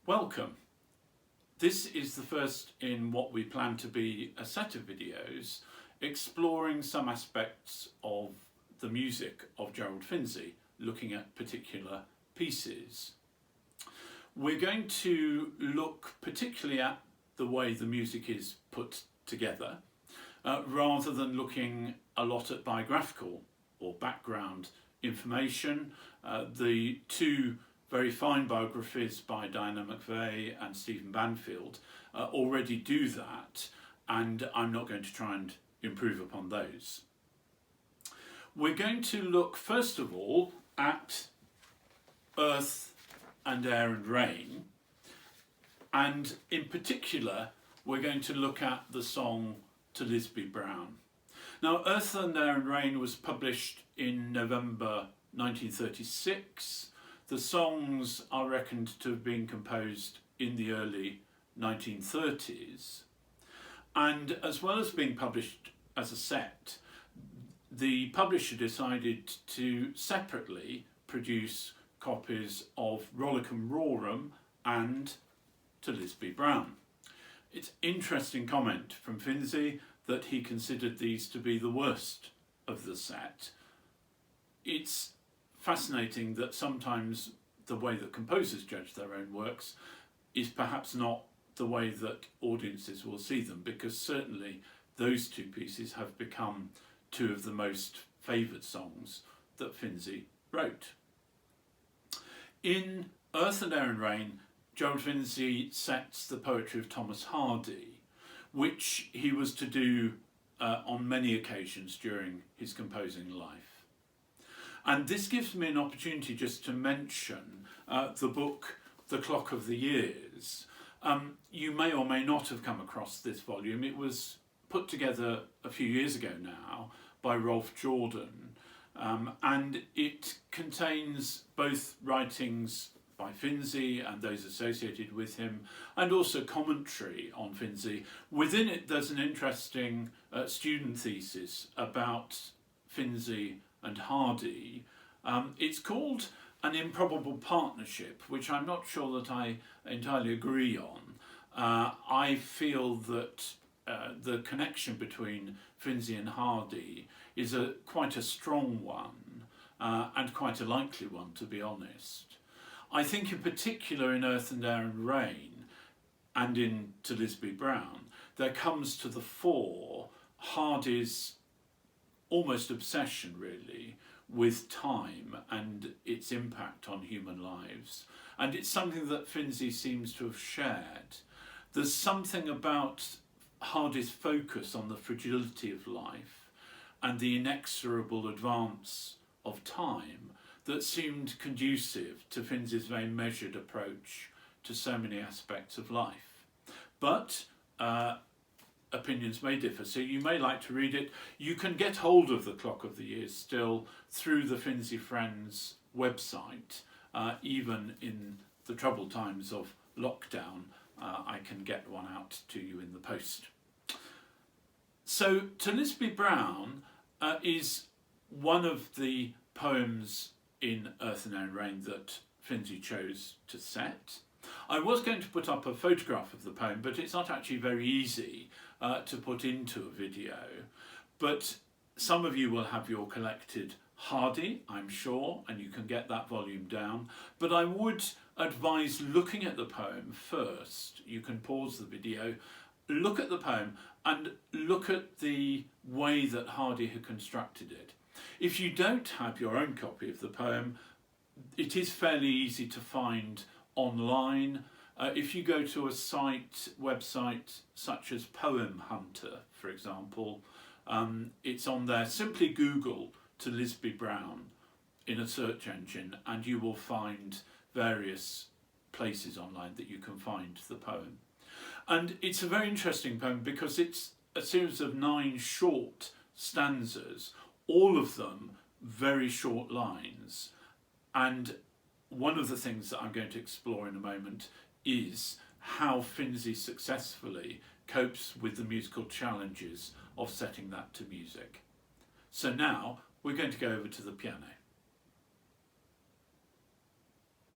Welcome. This is the first in what we plan to be a set of videos exploring some aspects of the music of Gerald Finzi, looking at particular pieces. We're going to look particularly at the way the music is put together, rather than looking a lot at biographical or background information. The two very fine biographies by Diana McVeigh and Stephen Banfield already do that, and I'm not going to try and improve upon those. We're going to look first of all at Earth and Air and Rain, and in particular we're going to look at the song to Lizbie, Browne. Now, Earth and Air and Rain was published in November 1936. The songs are reckoned to have been composed in the early 1930s. And as well as being published as a set, the publisher decided to separately produce copies of Rollicum Roarum and To Lizbie, Browne. It's interesting comment from Finzi that he considered these to be the worst of the set. It's fascinating that sometimes the way that composers judge their own works is perhaps not the way that audiences will see them, because certainly those two pieces have become two of the most favoured songs that Finzi wrote. In Earth and Air and Rain, Gerald Finzi sets the poetry of Thomas Hardy, which he was to do on many occasions during his composing life. And this gives me an opportunity just to mention the book The Clock of the Years. You may or may not have come across this volume. It was put together a few years ago now by Rolf Jordan, and it contains both writings by Finzi and those associated with him, and also commentary on Finzi. Within it there's an interesting student thesis about Finzi and Hardy. It's called An Improbable Partnership, which I'm not sure that I entirely agree on. I feel that the connection between Finzi and Hardy is quite a strong one, and quite a likely one, to be honest. I think in particular in Earth and Air and Rain and in To Lizbie, Browne, there comes to the fore Hardy's almost obsession really with time and its impact on human lives, and it's something that Finzi seems to have shared. There's something about Hardy's focus on the fragility of life and the inexorable advance of time that seemed conducive to Finzi's very measured approach to so many aspects of life. But opinions may differ, so you may like to read it. You can get hold of The Clock of the Years still through the Finzi Friends website. Even in the troubled times of lockdown, I can get one out to you in the post. So To Lizbie, Browne is one of the poems in Earth and Air and Rain that Finzi chose to set. I was going to put up a photograph of the poem, but it's not actually very easy to put into a video. But some of you will have your collected Hardy, I'm sure, and you can get that volume down. But I would advise looking at the poem first. You can pause the video, look at the poem, and look at the way that Hardy had constructed it. If you don't have your own copy of the poem, it is fairly easy to find online. If you go to a website such as Poem Hunter, for example, it's on there. Simply Google To Lizbie, Browne in a search engine and you will find various places online that you can find the poem. And it's a very interesting poem because it's a series of 9 short stanzas, all of them very short lines. And one of the things that I'm going to explore in a moment is how Finzi successfully copes with the musical challenges of setting that to music. So now we're going to go over to the piano.